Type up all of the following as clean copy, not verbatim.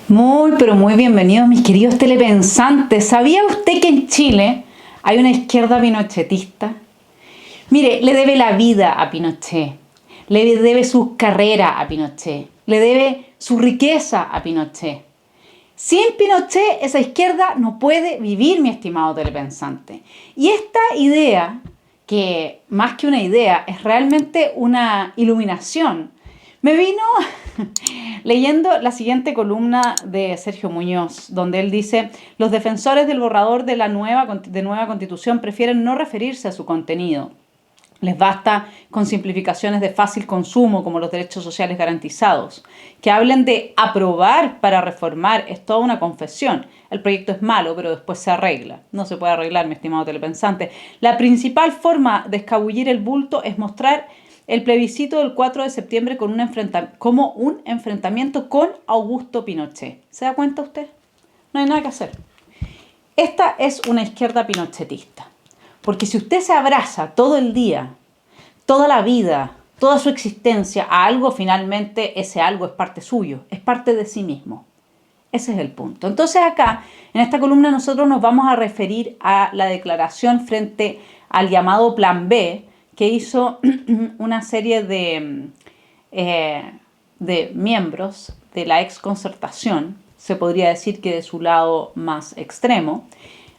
Muy, pero muy bienvenidos mis queridos telepensantes. ¿Sabía usted que en Chile hay una izquierda pinochetista? Mire, le debe la vida a Pinochet, le debe sus carreras a Pinochet, le debe su riqueza a Pinochet. Sin Pinochet esa izquierda no puede vivir, mi estimado telepensante. Y esta idea, que más que una idea es realmente una iluminación, me vino leyendo la siguiente columna de Sergio Muñoz, donde él dice: los defensores del borrador de la nueva Constitución prefieren no referirse a su contenido. Les basta con simplificaciones de fácil consumo, como los derechos sociales garantizados. Que hablen de aprobar para reformar es toda una confesión. El proyecto es malo, pero después se arregla. No se puede arreglar, mi estimado telepensante. La principal forma de escabullir el bulto es mostrar el plebiscito del 4 de septiembre como un enfrentamiento con Augusto Pinochet. ¿Se da cuenta usted? No hay nada que hacer. Esta es una izquierda pinochetista. Porque si usted se abraza todo el día, toda la vida, toda su existencia a algo, finalmente ese algo es parte suyo, es parte de sí mismo. Ese es el punto. Entonces acá, en esta columna, nosotros nos vamos a referir a la declaración frente al llamado Plan B, que hizo una serie de miembros de la exconcertación, se podría decir que de su lado más extremo,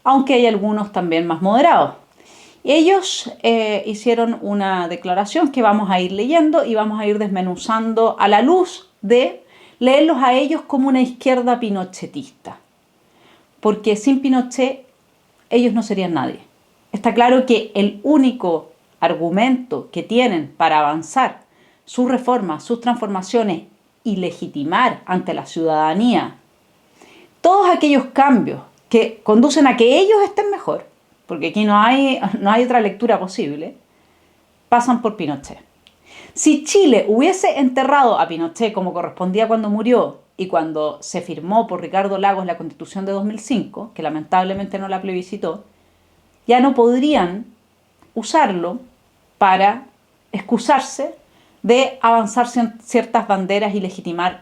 aunque hay algunos también más moderados. Ellos hicieron una declaración que vamos a ir leyendo y vamos a ir desmenuzando a la luz de leerlos a ellos como una izquierda pinochetista. Porque sin Pinochet ellos no serían nadie. Está claro que el único argumento que tienen para avanzar sus reformas, sus transformaciones y legitimar ante la ciudadanía todos aquellos cambios que conducen a que ellos estén mejor, porque aquí no hay otra lectura posible, pasan por Pinochet. Si Chile hubiese enterrado a Pinochet como correspondía cuando murió y cuando se firmó por Ricardo Lagos la Constitución de 2005, que lamentablemente no la plebiscitó, ya no podrían usarlo para excusarse de avanzar ciertas banderas y legitimar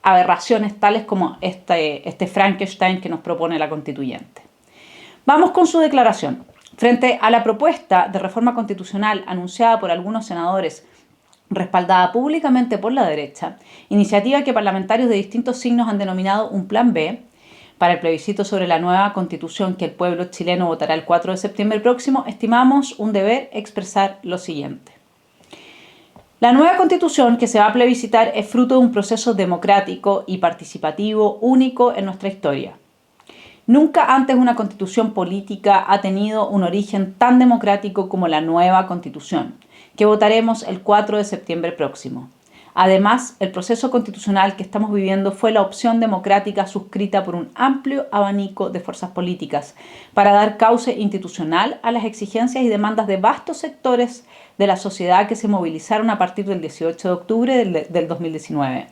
aberraciones tales como este Frankenstein que nos propone la constituyente. Vamos con su declaración. Frente a la propuesta de reforma constitucional anunciada por algunos senadores, respaldada públicamente por la derecha, iniciativa que parlamentarios de distintos signos han denominado un Plan B, para el plebiscito sobre la nueva Constitución que el pueblo chileno votará el 4 de septiembre próximo, estimamos un deber expresar lo siguiente. La nueva Constitución que se va a plebiscitar es fruto de un proceso democrático y participativo único en nuestra historia. Nunca antes una constitución política ha tenido un origen tan democrático como la nueva Constitución, que votaremos el 4 de septiembre próximo. Además, el proceso constitucional que estamos viviendo fue la opción democrática suscrita por un amplio abanico de fuerzas políticas para dar cauce institucional a las exigencias y demandas de vastos sectores de la sociedad que se movilizaron a partir del 18 de octubre del 2019.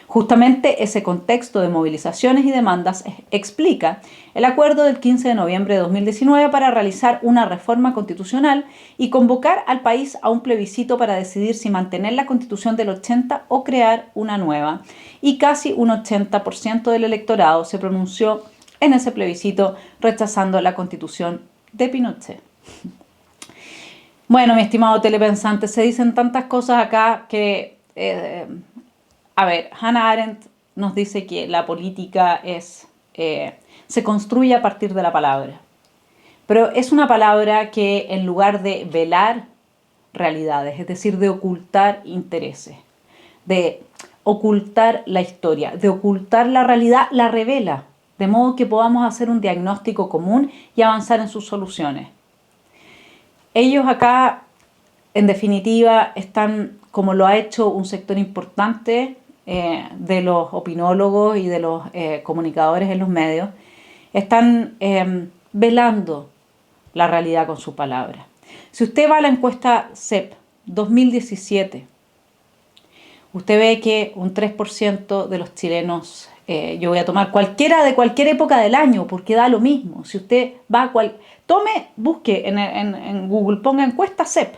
Justamente ese contexto de movilizaciones y demandas explica el acuerdo del 15 de noviembre de 2019 para realizar una reforma constitucional y convocar al país a un plebiscito para decidir si mantener la Constitución del 80 o crear una nueva. Y casi un 80% del electorado se pronunció en ese plebiscito rechazando la Constitución de Pinochet. Bueno, mi estimado telepensante, se dicen tantas cosas acá que... Hannah Arendt nos dice que la política se construye a partir de la palabra. Pero es una palabra que, en lugar de velar realidades, es decir, de ocultar intereses, de ocultar la historia, de ocultar la realidad, la revela, de modo que podamos hacer un diagnóstico común y avanzar en sus soluciones. Ellos acá, en definitiva, están, como lo ha hecho un sector importante de los opinólogos y de los comunicadores en los medios, están velando la realidad con su palabra. Si usted va a la encuesta CEP 2017, usted ve que un 3% de los chilenos, yo voy a tomar cualquiera de cualquier época del año porque da lo mismo. Si usted va a busque en Google, ponga encuesta CEP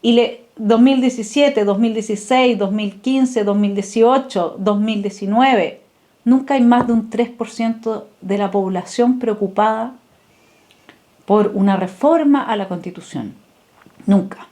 y 2017, 2016, 2015, 2018, 2019, Nunca hay más de un 3% de la población preocupada por una reforma a la Constitución. Nunca.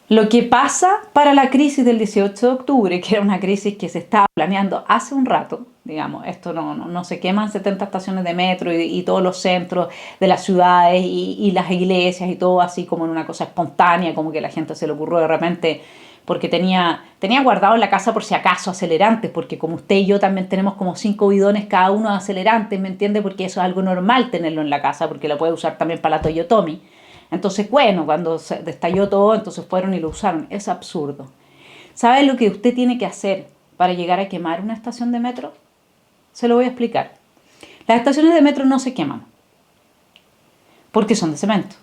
Lo que pasa para la crisis del 18 de octubre, que era una crisis que se estaba planeando hace un rato, digamos, esto no se queman 70 estaciones de metro y todos los centros de las ciudades y las iglesias y todo así como en una cosa espontánea, como que a la gente se le ocurrió de repente porque tenía guardado en la casa por si acaso acelerantes, porque como usted y yo también tenemos como 5 bidones cada uno de acelerantes, ¿me entiende? Porque eso es algo normal tenerlo en la casa, porque lo puede usar también para la Toyotomi. Entonces, bueno, cuando se estalló todo, entonces fueron y lo usaron. Es absurdo. ¿Sabe lo que usted tiene que hacer para llegar a quemar una estación de metro? Se lo voy a explicar. Las estaciones de metro no se queman, porque son de cemento.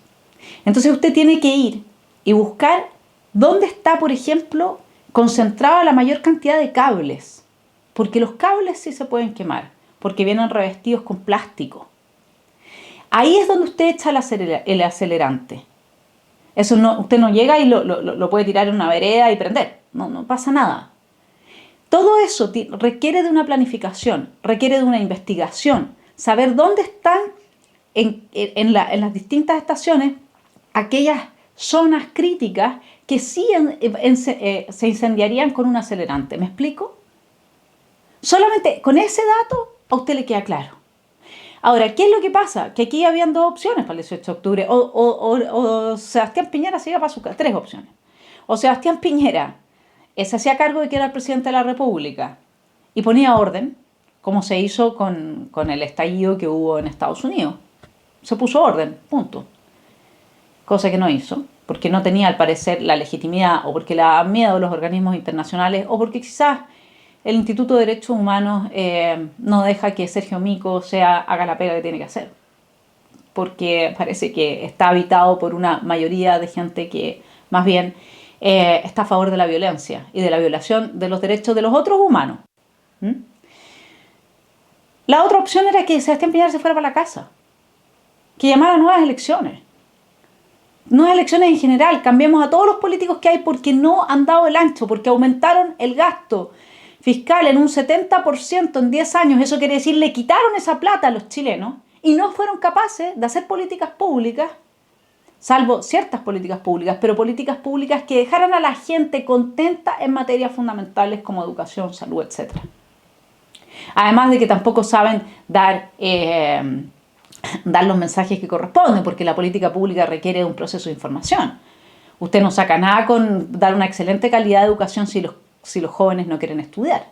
Entonces usted tiene que ir y buscar dónde está, por ejemplo, concentrada la mayor cantidad de cables. Porque los cables sí se pueden quemar, porque vienen revestidos con plástico. Ahí es donde usted echa el acelerante. Eso no, usted no llega y lo puede tirar en una vereda y prender. No pasa nada. Todo eso requiere de una planificación, requiere de una investigación. Saber dónde están en las distintas estaciones aquellas zonas críticas que sí se incendiarían con un acelerante. ¿Me explico? Solamente con ese dato a usted le queda claro. Ahora, ¿qué es lo que pasa? Que aquí habían dos opciones para el 18 de octubre. O Sebastián Piñera se iba para su casa. Tres opciones. O Sebastián Piñera se hacía cargo de que era el presidente de la República y ponía orden, como se hizo con el estallido que hubo en Estados Unidos. Se puso orden, punto. Cosa que no hizo, porque no tenía al parecer la legitimidad, o porque le daba miedo a los organismos internacionales, o porque quizás el Instituto de Derechos Humanos no deja que Sergio Mico haga la pega que tiene que hacer. Porque parece que está habitado por una mayoría de gente que más bien está a favor de la violencia y de la violación de los derechos de los otros humanos. ¿Mm? La otra opción era que Sebastián Piñera se fuera para la casa, que llamara a nuevas elecciones. Nuevas elecciones en general, cambiemos a todos los políticos que hay porque no han dado el ancho, porque aumentaron el gasto fiscal en un 70% en 10 años. Eso quiere decir, le quitaron esa plata a los chilenos y no fueron capaces de hacer políticas públicas, salvo ciertas políticas públicas, pero políticas públicas que dejaran a la gente contenta en materias fundamentales como educación, salud, etc. Además de que tampoco saben dar los mensajes que corresponden, porque la política pública requiere de un proceso de información. Usted no saca nada con dar una excelente calidad de educación si los jóvenes no quieren estudiar.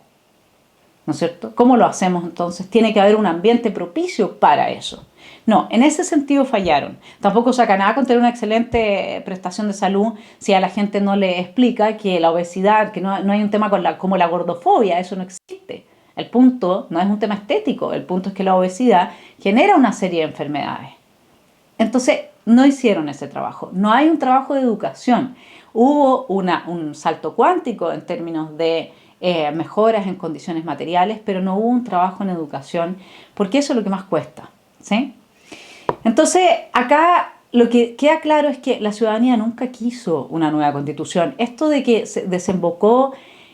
¿No es cierto? ¿Cómo lo hacemos entonces? Tiene que haber un ambiente propicio para eso. No, en ese sentido fallaron. Tampoco saca nada con tener una excelente prestación de salud si a la gente no le explica que la obesidad, que no hay un tema como la gordofobia, eso no existe. El punto no es un tema estético, el punto es que la obesidad genera una serie de enfermedades. Entonces, no hicieron ese trabajo. No hay un trabajo de educación. Hubo un salto cuántico en términos de mejoras en condiciones materiales, pero no hubo un trabajo en educación, porque eso es lo que más cuesta, ¿sí? Entonces, acá lo que queda claro es que la ciudadanía nunca quiso una nueva constitución. Esto de que se desembocó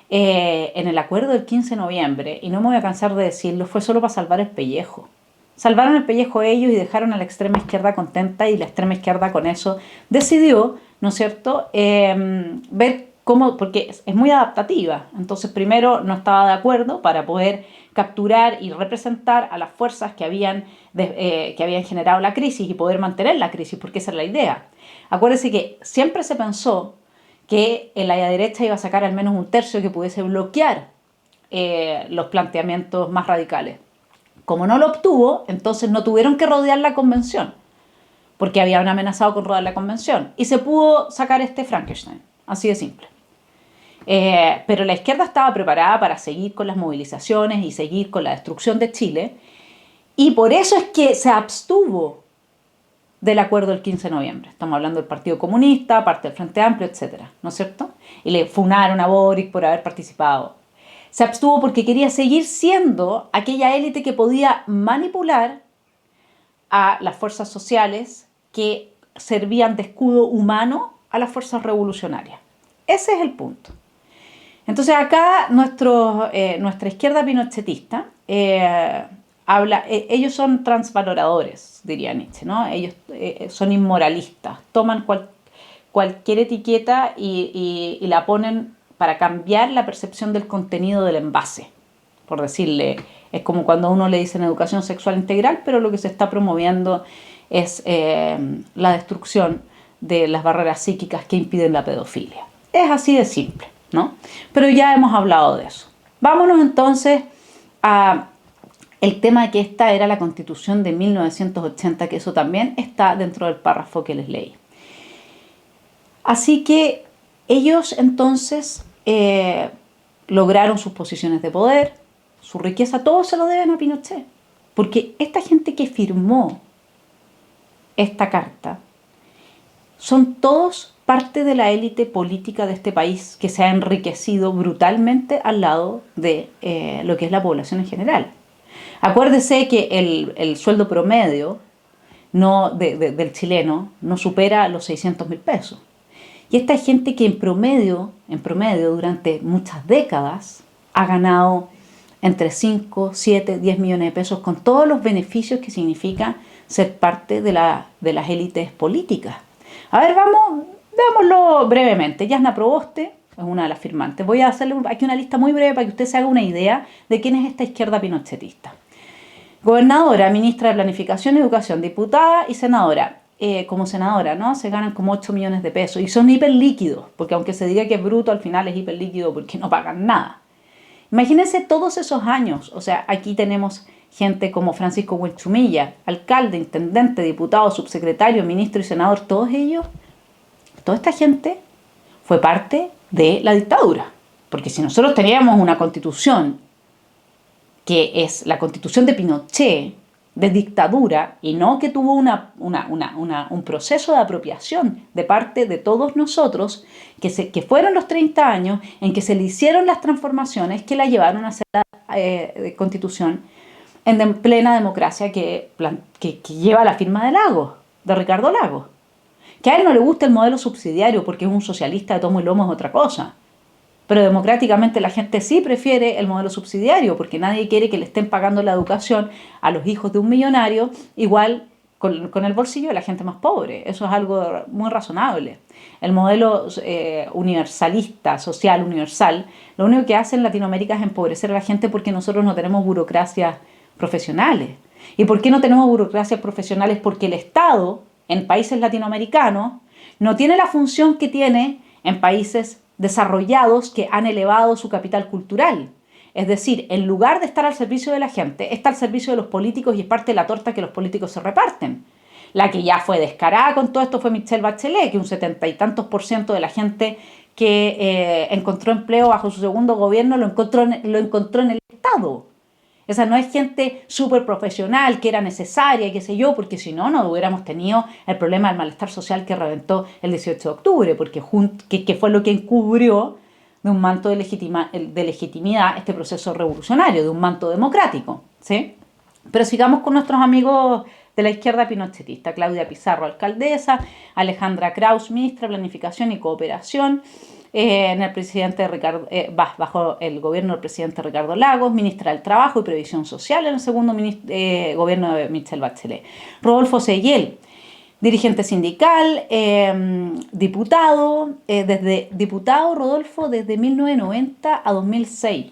en el acuerdo del 15 de noviembre, y no me voy a cansar de decirlo, fue solo para salvar el pellejo. Salvaron el pellejo ellos y dejaron a la extrema izquierda contenta, y la extrema izquierda con eso decidió, ¿no es cierto?, ver cómo, porque es muy adaptativa. Entonces primero no estaba de acuerdo para poder capturar y representar a las fuerzas que habían generado la crisis y poder mantener la crisis, porque esa era la idea. Acuérdense que siempre se pensó que la derecha iba a sacar al menos un tercio que pudiese bloquear los planteamientos más radicales. Como no lo obtuvo, entonces no tuvieron que rodear la convención, porque habían amenazado con rodear la convención, y se pudo sacar este Frankenstein, así de simple. Pero la izquierda estaba preparada para seguir con las movilizaciones y seguir con la destrucción de Chile, y por eso es que se abstuvo del acuerdo del 15 de noviembre. Estamos hablando del Partido Comunista, parte del Frente Amplio, etcétera, ¿no es cierto? Y le funaron a Boric por haber participado. Se abstuvo porque quería seguir siendo aquella élite que podía manipular a las fuerzas sociales que servían de escudo humano a las fuerzas revolucionarias. Ese es el punto. Entonces acá nuestra izquierda pinochetista ellos son transvaloradores, diría Nietzsche, ¿no? Ellos son inmoralistas, toman cualquier etiqueta y la ponen para cambiar la percepción del contenido del envase, por decirle, es como cuando a uno le dicen educación sexual integral, pero lo que se está promoviendo es la destrucción de las barreras psíquicas que impiden la pedofilia. Es así de simple, ¿no? Pero ya hemos hablado de eso. Vámonos entonces a el tema de que esta era la Constitución de 1980, que eso también está dentro del párrafo que les leí. Así que ellos entonces lograron sus posiciones de poder, su riqueza, todo se lo deben a Pinochet. Porque esta gente que firmó esta carta son todos parte de la élite política de este país que se ha enriquecido brutalmente al lado de lo que es la población en general. Acuérdese que el sueldo promedio del chileno no supera los 600.000 pesos. Y esta gente que en promedio, durante muchas décadas, ha ganado entre 5, 7, 10 millones de pesos con todos los beneficios que significa ser parte de las élites políticas. A ver, veámoslo brevemente. Yasna Proboste es una de las firmantes. Voy a hacerle aquí una lista muy breve para que usted se haga una idea de quién es esta izquierda pinochetista. Gobernadora, ministra de Planificación y Educación, diputada y senadora. Como senadora, ¿no? Se ganan como 8 millones de pesos y son hiperlíquidos, porque aunque se diga que es bruto, al final es hiperlíquido porque no pagan nada. Imagínense todos esos años. O sea, aquí tenemos gente como Francisco Huelchumilla, alcalde, intendente, diputado, subsecretario, ministro y senador, todos ellos, toda esta gente fue parte de la dictadura. Porque si nosotros teníamos una constitución que es la constitución de Pinochet, de dictadura, y no que tuvo un proceso de apropiación de parte de todos nosotros, que fueron los 30 años en que se le hicieron las transformaciones que la llevaron a ser la constitución en plena democracia que lleva la firma de Ricardo Lagos. Que a él no le gusta el modelo subsidiario porque es un socialista de tomo y lomo, es otra cosa. Pero democráticamente la gente sí prefiere el modelo subsidiario porque nadie quiere que le estén pagando la educación a los hijos de un millonario igual con el bolsillo de la gente más pobre. Eso es algo muy razonable. El modelo universalista, social, universal, lo único que hace en Latinoamérica es empobrecer a la gente porque nosotros no tenemos burocracias profesionales. ¿Y por qué no tenemos burocracias profesionales? Porque el Estado en países latinoamericanos no tiene la función que tiene en países desarrollados que han elevado su capital cultural. Es decir, en lugar de estar al servicio de la gente, está al servicio de los políticos y es parte de la torta que los políticos se reparten. La que ya fue descarada con todo esto fue Michelle Bachelet, que un 70 y tantos % de la gente que encontró empleo bajo su segundo gobierno lo encontró en el Estado. Esa no es gente súper profesional, que era necesaria, qué sé yo, porque si no, no hubiéramos tenido el problema del malestar social que reventó el 18 de octubre, porque que fue lo que encubrió de un manto de legitimidad este proceso revolucionario, de un manto democrático, ¿sí? Pero sigamos con nuestros amigos de la izquierda pinochetista. Claudia Pizarro, alcaldesa, Alejandra Kraus, ministra de Planificación y Cooperación, bajo el gobierno del presidente Ricardo Lagos, ministra del Trabajo y Previsión Social en el segundo gobierno de Michelle Bachelet. Rodolfo Seguel, dirigente sindical, diputado, diputado Rodolfo desde 1990 a 2006.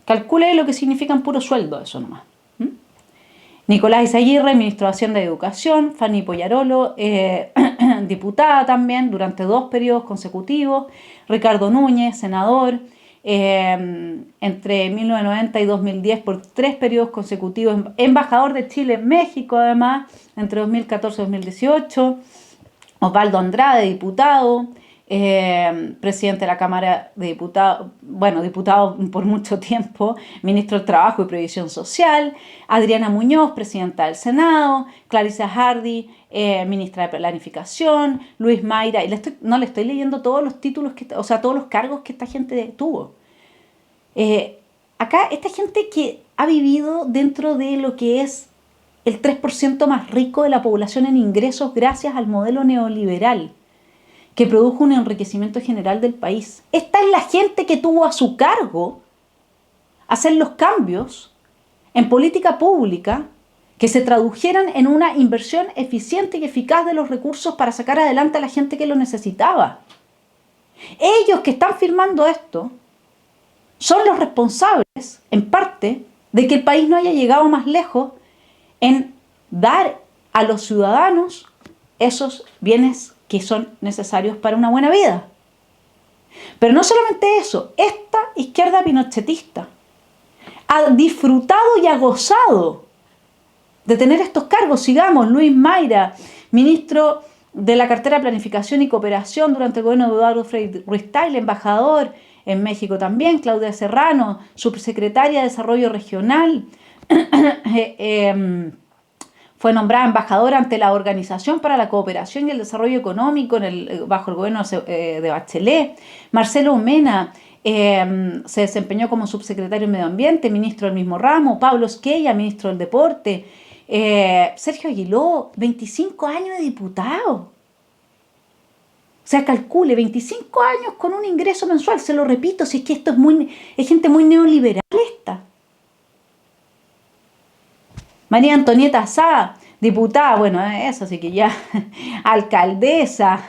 Calcule lo que significa en puro sueldo eso nomás. Nicolás Izaguirre, ministro de Hacienda y Educación, Fanny Poyarolo, diputada también durante 2 periodos consecutivos, Ricardo Núñez, senador, entre 1990 y 2010 por 3 periodos consecutivos, embajador de Chile en México además, entre 2014 y 2018, Osvaldo Andrade, diputado, presidente de la Cámara de Diputados, bueno, diputado por mucho tiempo, ministro del Trabajo y Previsión Social, Adriana Muñoz, presidenta del Senado, Clarissa Hardy, ministra de Planificación, Luis Mayra, y no le estoy leyendo todos los títulos, todos los cargos que esta gente tuvo. Acá, esta gente que ha vivido dentro de lo que es el 3% más rico de la población en ingresos gracias al modelo neoliberal, que produjo un enriquecimiento general del país. Esta es la gente que tuvo a su cargo hacer los cambios en política pública que se tradujeran en una inversión eficiente y eficaz de los recursos para sacar adelante a la gente que lo necesitaba. Ellos que están firmando esto son los responsables, en parte, de que el país no haya llegado más lejos en dar a los ciudadanos esos bienes que son necesarios para una buena vida. Pero no solamente eso, esta izquierda pinochetista ha disfrutado y ha gozado de tener estos cargos. Sigamos, Luis Mayra, ministro de la cartera de Planificación y Cooperación durante el gobierno de Eduardo Frei Ruiz-Tagle, embajador en México también, Claudia Serrano, subsecretaria de Desarrollo Regional, fue nombrada embajadora ante la Organización para la Cooperación y el Desarrollo Económico bajo el gobierno de Bachelet. Marcelo Mena se desempeñó como subsecretario de Medio Ambiente, ministro del mismo ramo. Pablo Esquella, ministro del Deporte. Sergio Aguiló, 25 años de diputado. O sea, calcule, 25 años con un ingreso mensual. Se lo repito, si es que esto es gente muy neoliberal esta. María Antonieta Sá, diputada, bueno, eso sí que ya, alcaldesa,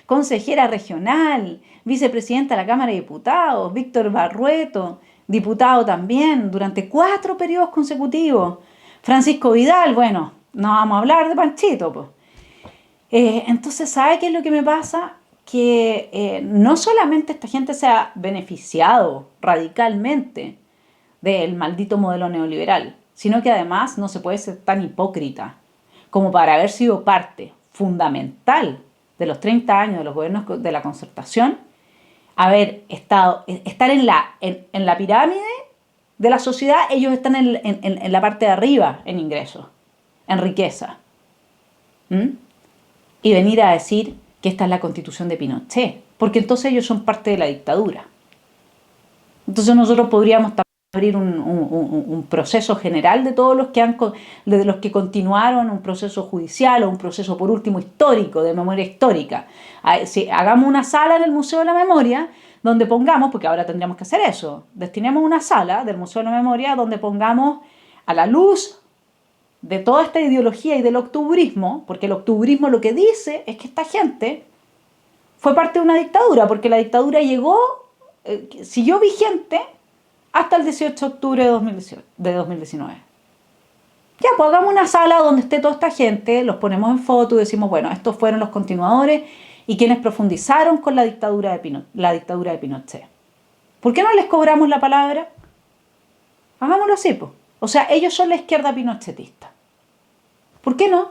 consejera regional, vicepresidenta de la Cámara de Diputados. Víctor Barrueto, diputado también, durante 4 periodos consecutivos. Francisco Vidal, bueno, no vamos a hablar de Panchito, pues. Entonces, ¿sabe qué es lo que me pasa? Que no solamente esta gente se ha beneficiado radicalmente del maldito modelo neoliberal, sino que además no se puede ser tan hipócrita como para haber sido parte fundamental de los 30 años de los gobiernos de la concertación, estar en la pirámide de la sociedad. Ellos están en la parte de arriba en ingresos, en riqueza. Y venir a decir que esta es la Constitución de Pinochet, porque entonces ellos son parte de la dictadura. Entonces nosotros podríamos abrir un proceso general de todos de los que continuaron, un proceso judicial o un proceso por último histórico, de memoria histórica. Hagamos una sala en el Museo de la Memoria donde pongamos, porque ahora tendríamos que hacer eso, destinemos una sala del Museo de la Memoria donde pongamos a la luz de toda esta ideología y del octubrismo, porque el octubrismo lo que dice es que esta gente fue parte de una dictadura, porque la dictadura siguió vigente hasta el 18 de octubre de 2019. Ya, pues hagamos una sala donde esté toda esta gente, los ponemos en foto y decimos, bueno, estos fueron los continuadores y quienes profundizaron con la dictadura de Pinochet. ¿Por qué no les cobramos la palabra? Hagámoslo así, pues. O sea, ellos son la izquierda pinochetista. ¿Por qué no?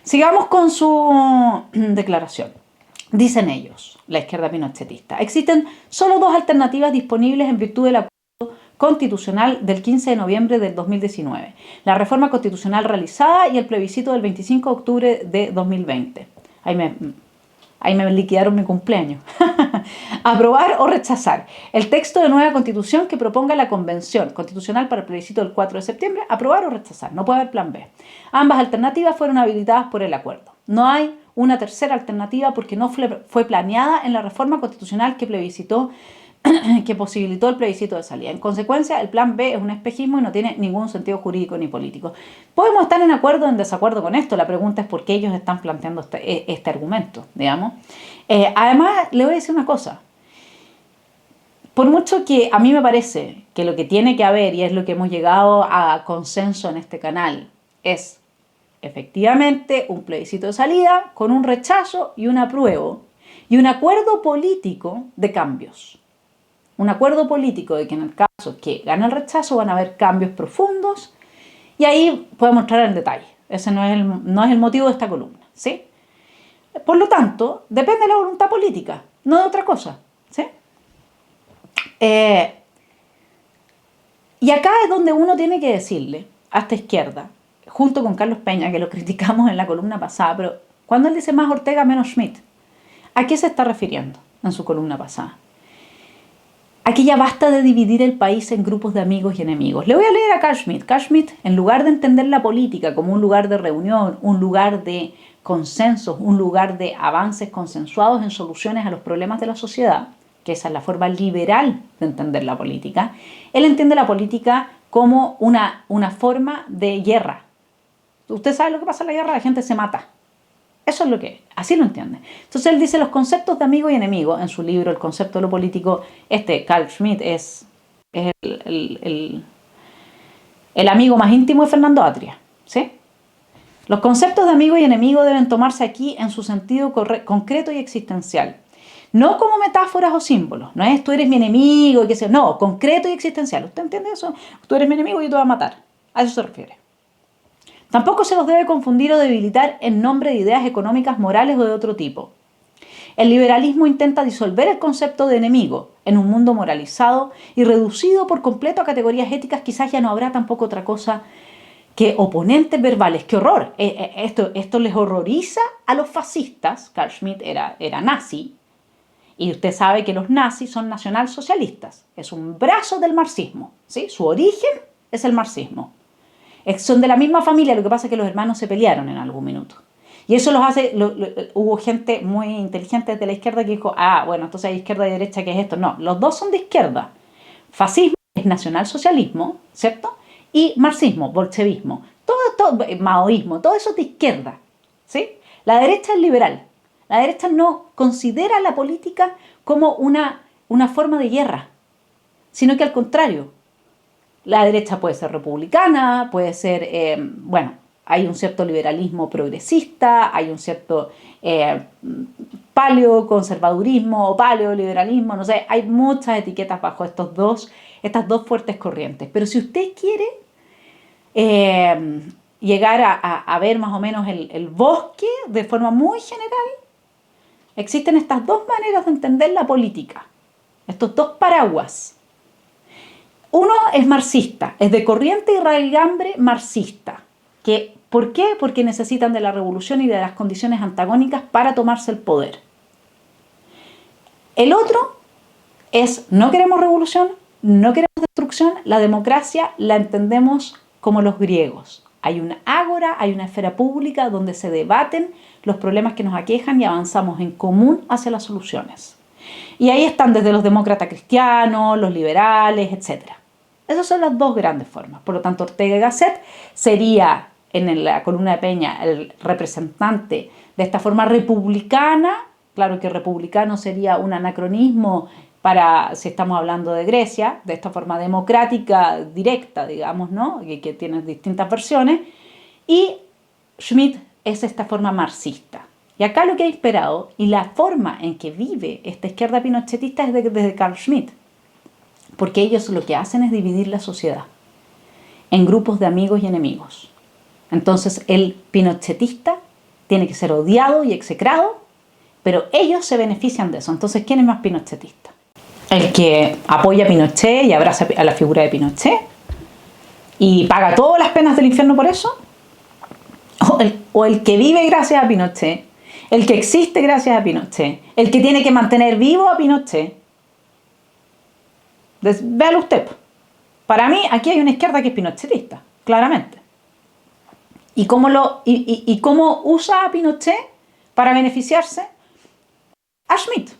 Sigamos con su declaración. Dicen ellos, la izquierda pinochetista, existen solo 2 alternativas disponibles en virtud del acuerdo constitucional del 15 de noviembre del 2019, la reforma constitucional realizada y el plebiscito del 25 de octubre de 2020. Ahí me liquidaron mi cumpleaños. Aprobar o rechazar el texto de nueva constitución que proponga la Convención Constitucional para el plebiscito del 4 de septiembre. Aprobar o rechazar. No puede haber plan B. Ambas alternativas fueron habilitadas por el acuerdo. No hay una tercera alternativa porque no fue planeada en la reforma constitucional que posibilitó el plebiscito de salida. En consecuencia, el plan B es un espejismo y no tiene ningún sentido jurídico ni político. Podemos estar en acuerdo o en desacuerdo con esto. La pregunta es por qué ellos están planteando este argumento, digamos. Además, le voy a decir una cosa. Por mucho que a mí me parece que lo que tiene que haber, y es lo que hemos llegado a consenso en este canal, es efectivamente un plebiscito de salida con un rechazo y un apruebo y un acuerdo político de cambios. Un acuerdo político de que en el caso que gane el rechazo van a haber cambios profundos y ahí podemos entrar en detalle. Ese no es el motivo de esta columna, ¿sí? Por lo tanto, depende de la voluntad política, no de otra cosa, ¿sí? Y acá es donde uno tiene que decirle a esta izquierda, junto con Carlos Peña, que lo criticamos en la columna pasada, pero cuando él dice más Ortega, menos Schmidt, ¿a qué se está refiriendo en su columna pasada? aquí ya basta de dividir el país en grupos de amigos y enemigos. Le voy a leer a Carl Schmitt. Carl Schmitt, en lugar de entender la política como un lugar de reunión, un lugar de consensos, un lugar de avances consensuados en soluciones a los problemas de la sociedad, que esa es la forma liberal de entender la política, él entiende la política como una forma de guerra. Usted sabe lo que pasa en la guerra, la gente se mata. Eso es lo que es, así lo entiende. Entonces él dice los conceptos de amigo y enemigo en su libro El concepto de lo político. Carl Schmitt es el amigo más íntimo de Fernando Atria, ¿sí? Los conceptos de amigo y enemigo deben tomarse aquí en su sentido concreto y existencial. No como metáforas o símbolos. No es tú eres mi enemigo y qué sé yo. No, concreto y existencial. ¿Usted entiende eso? Tú eres mi enemigo y yo te voy a matar. A eso se refiere. Tampoco se los debe confundir o debilitar en nombre de ideas económicas, morales o de otro tipo. El liberalismo intenta disolver el concepto de enemigo en un mundo moralizado y reducido por completo a categorías éticas. Quizás ya no habrá tampoco otra cosa que oponentes verbales. ¡Qué horror! Esto les horroriza a los fascistas. Carl Schmitt era nazi. Y usted sabe que los nazis son nacionalsocialistas. Es un brazo del marxismo, ¿sí? Su origen es el marxismo. Son de la misma familia, lo que pasa es que los hermanos se pelearon en algún minuto. Y eso los hace, hubo gente muy inteligente de la izquierda que dijo, bueno, entonces hay izquierda y derecha, ¿qué es esto? No, los dos son de izquierda. Fascismo es nacionalsocialismo, ¿cierto? Y marxismo, bolchevismo, todo maoísmo, todo eso es de izquierda, ¿sí? La derecha es liberal. La derecha no considera la política como una forma de guerra, sino que al contrario. La derecha puede ser republicana, puede ser, hay un cierto liberalismo progresista, hay un cierto paleoconservadurismo o paleoliberalismo, no sé, hay muchas etiquetas bajo estas dos fuertes corrientes. Pero si usted quiere llegar a ver más o menos el bosque de forma muy general, existen estas dos maneras de entender la política, estos dos paraguas. Uno es marxista, es de corriente y raigambre marxista. ¿Por qué? Porque necesitan de la revolución y de las condiciones antagónicas para tomarse el poder. El otro es no queremos revolución, no queremos destrucción, la democracia la entendemos como los griegos. Hay una ágora, hay una esfera pública donde se debaten los problemas que nos aquejan y avanzamos en común hacia las soluciones. Y ahí están desde los demócratas cristianos, los liberales, etc. Esas son las dos grandes formas. Por lo tanto, Ortega y Gasset sería, en la columna de Peña, el representante de esta forma republicana. Claro que republicano sería un anacronismo para, si estamos hablando de Grecia, de esta forma democrática directa, digamos, ¿no? Que tiene distintas versiones. Y Schmitt es esta forma marxista. Y acá lo que ha inspirado y la forma en que vive esta izquierda pinochetista es desde Carl Schmitt. Porque ellos lo que hacen es dividir la sociedad en grupos de amigos y enemigos. Entonces el pinochetista tiene que ser odiado y execrado, pero ellos se benefician de eso. Entonces, ¿quién es más pinochetista? ¿El que apoya a Pinochet y abraza a la figura de Pinochet y paga todas las penas del infierno por eso? ¿O el que vive gracias a Pinochet, el que existe gracias a Pinochet, el que tiene que mantener vivo a Pinochet? Véalo usted. Para mí, aquí hay una izquierda que es pinochetista, claramente. ¿Y cómo usa a Pinochet para beneficiarse? A Schmitt,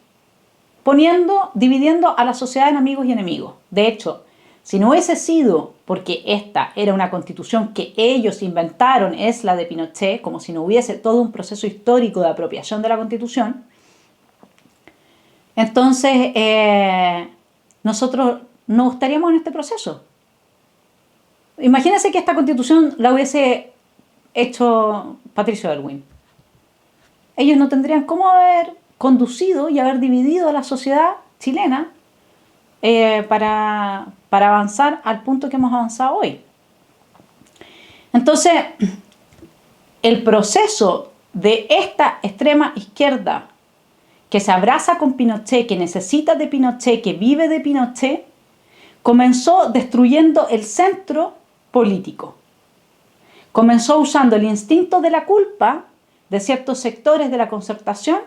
dividiendo a la sociedad en amigos y enemigos. De hecho, si no hubiese sido porque esta era una constitución que ellos inventaron, es la de Pinochet, como si no hubiese todo un proceso histórico de apropiación de la constitución, entonces nosotros no estaríamos en este proceso. Imagínense que esta constitución la hubiese hecho Patricio Aylwin. Ellos no tendrían cómo haber conducido y haber dividido a la sociedad chilena para avanzar al punto que hemos avanzado hoy. Entonces, el proceso de esta extrema izquierda que se abraza con Pinochet, que necesita de Pinochet, que vive de Pinochet, comenzó destruyendo el centro político. Comenzó usando el instinto de la culpa de ciertos sectores de la concertación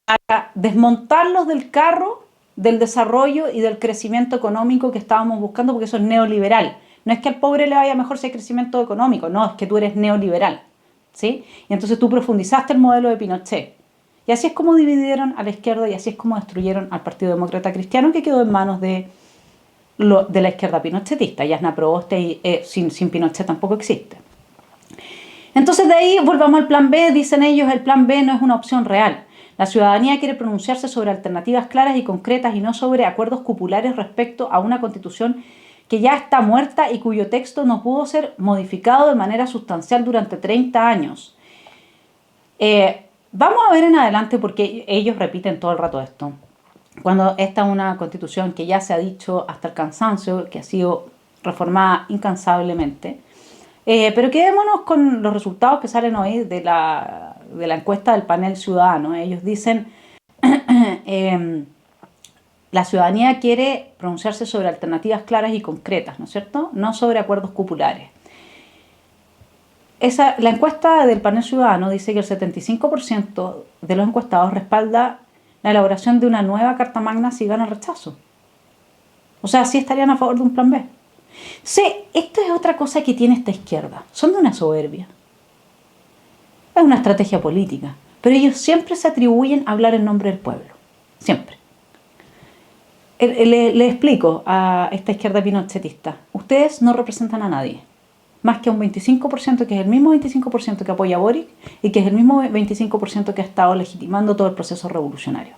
para desmontarlos del carro del desarrollo y del crecimiento económico que estábamos buscando, porque eso es neoliberal. No es que al pobre le vaya mejor si hay crecimiento económico, no, es que tú eres neoliberal, ¿sí? Y entonces tú profundizaste el modelo de Pinochet. Y así es como dividieron a la izquierda y así es como destruyeron al Partido Demócrata Cristiano, que quedó en manos de la izquierda pinochetista. Jasna Proboste sin Pinochet tampoco existe. Entonces de ahí volvamos al plan B, dicen ellos, el plan B no es una opción real. La ciudadanía quiere pronunciarse sobre alternativas claras y concretas y no sobre acuerdos cupulares respecto a una constitución que ya está muerta y cuyo texto no pudo ser modificado de manera sustancial durante 30 años. Vamos a ver en adelante porque ellos repiten todo el rato esto. Cuando esta es una constitución que ya se ha dicho hasta el cansancio, que ha sido reformada incansablemente, pero quedémonos con los resultados que salen hoy de la encuesta del panel ciudadano. Ellos dicen, la ciudadanía quiere pronunciarse sobre alternativas claras y concretas, ¿no es cierto? No sobre acuerdos cupulares. La encuesta del panel ciudadano dice que el 75% de los encuestados respalda la elaboración de una nueva Carta Magna si gana el rechazo. O sea, sí estarían a favor de un plan B. Sí, esto es otra cosa que tiene esta izquierda. Son de una soberbia. Es una estrategia política. Pero ellos siempre se atribuyen a hablar en nombre del pueblo. Siempre. Le explico a esta izquierda pinochetista. Ustedes no representan a nadie. Más que a un 25%, que es el mismo 25% que apoya a Boric y que es el mismo 25% que ha estado legitimando todo el proceso revolucionario.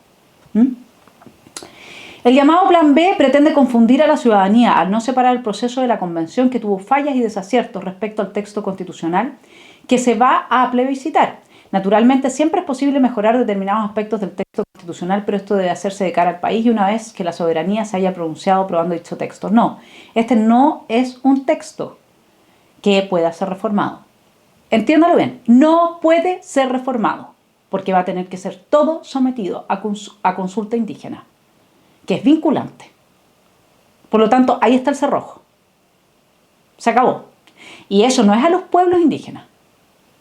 El llamado Plan B pretende confundir a la ciudadanía al no separar el proceso de la convención, que tuvo fallas y desaciertos respecto al texto constitucional que se va a plebiscitar. Naturalmente siempre es posible mejorar determinados aspectos del texto constitucional, pero esto debe hacerse de cara al país y una vez que la soberanía se haya pronunciado aprobando dicho texto. No, este no es un texto que pueda ser reformado. Entiéndalo bien, no puede ser reformado, porque va a tener que ser todo sometido a consulta indígena, que es vinculante. Por lo tanto, ahí está el cerrojo. Se acabó. Y eso no es a los pueblos indígenas,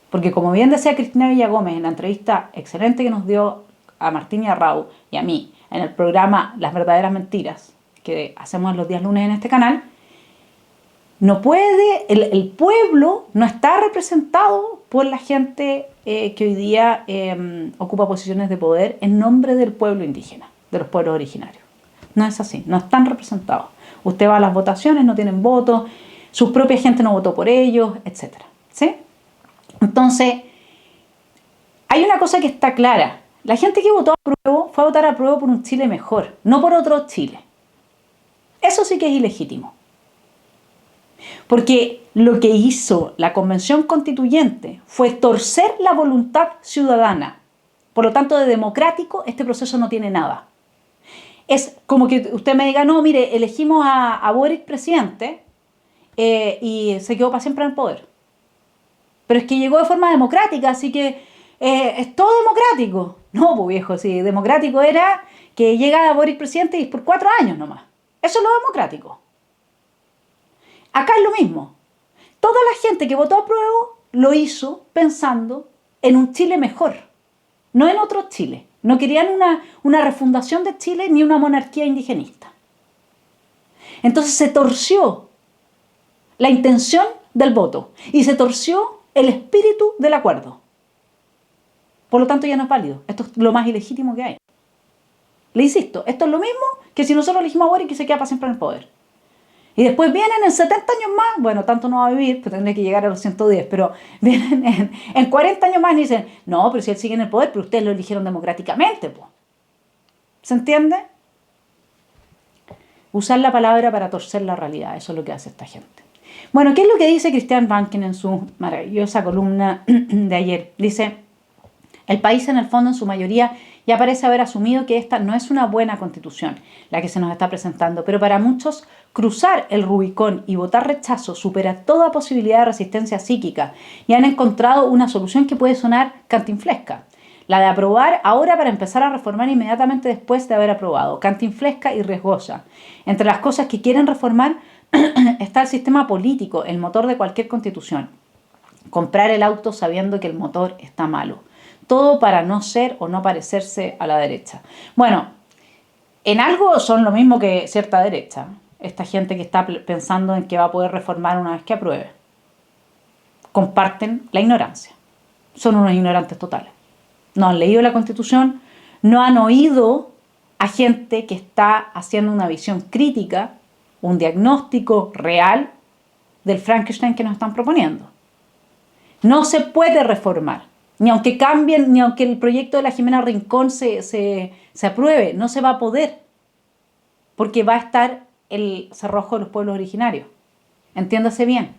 porque como bien decía Cristina Villagómez en la entrevista excelente que nos dio a Martín Yarrau y a mí en el programa Las Verdaderas Mentiras, que hacemos los días lunes en este canal, no puede, el pueblo no está representado por la gente que hoy día ocupa posiciones de poder en nombre del pueblo indígena, de los pueblos originarios. No es así, no están representados. Usted va a las votaciones, no tienen voto, su propia gente no votó por ellos, etc. ¿Sí? Entonces, hay una cosa que está clara. La gente que votó a prueba fue a votar a prueba por un Chile mejor, no por otro Chile. Eso sí que es ilegítimo. Porque lo que hizo la Convención Constituyente fue torcer la voluntad ciudadana. Por lo tanto, de democrático, este proceso no tiene nada. Es como que usted me diga, no, mire, elegimos a Boric presidente y se quedó para siempre en el poder. Pero es que llegó de forma democrática, así que es todo democrático. No, pues viejo, sí, democrático era que llega a Boric presidente y por 4 años nomás. Eso es lo democrático. Acá es lo mismo. Toda la gente que votó a prueba lo hizo pensando en un Chile mejor, no en otro Chile. No querían una refundación de Chile ni una monarquía indigenista. Entonces se torció la intención del voto y se torció el espíritu del acuerdo. Por lo tanto ya no es válido. Esto es lo más ilegítimo que hay. Le insisto, esto es lo mismo que si nosotros elegimos a Boric y se queda para siempre en el poder. Y después vienen en 70 años más, bueno, tanto no va a vivir, pues tendré que llegar a los 110, pero vienen en 40 años más y dicen, no, pero si él sigue en el poder, pero ustedes lo eligieron democráticamente, pues. ¿Se entiende? Usar la palabra para torcer la realidad, eso es lo que hace esta gente. Bueno, ¿qué es lo que dice Christian Banken en su maravillosa columna de ayer? Dice, el país en el fondo en su mayoría ya parece haber asumido que esta no es una buena constitución, la que se nos está presentando, pero para muchos cruzar el Rubicón y votar rechazo supera toda posibilidad de resistencia psíquica y han encontrado una solución que puede sonar cantinflesca, la de aprobar ahora para empezar a reformar inmediatamente después de haber aprobado, cantinflesca y riesgosa. Entre las cosas que quieren reformar está el sistema político, el motor de cualquier constitución. Comprar el auto sabiendo que el motor está malo. Todo para no ser o no parecerse a la derecha. Bueno, en algo son lo mismo que cierta derecha. Esta gente que está pensando en que va a poder reformar una vez que apruebe. Comparten la ignorancia. Son unos ignorantes totales. No han leído la Constitución, no han oído a gente que está haciendo una visión crítica, un diagnóstico real del Frankenstein que nos están proponiendo. No se puede reformar, ni aunque cambien, ni aunque el proyecto de la Jimena Rincón se apruebe, no se va a poder, porque va a estar el cerrojo de los pueblos originarios. Entiéndase bien.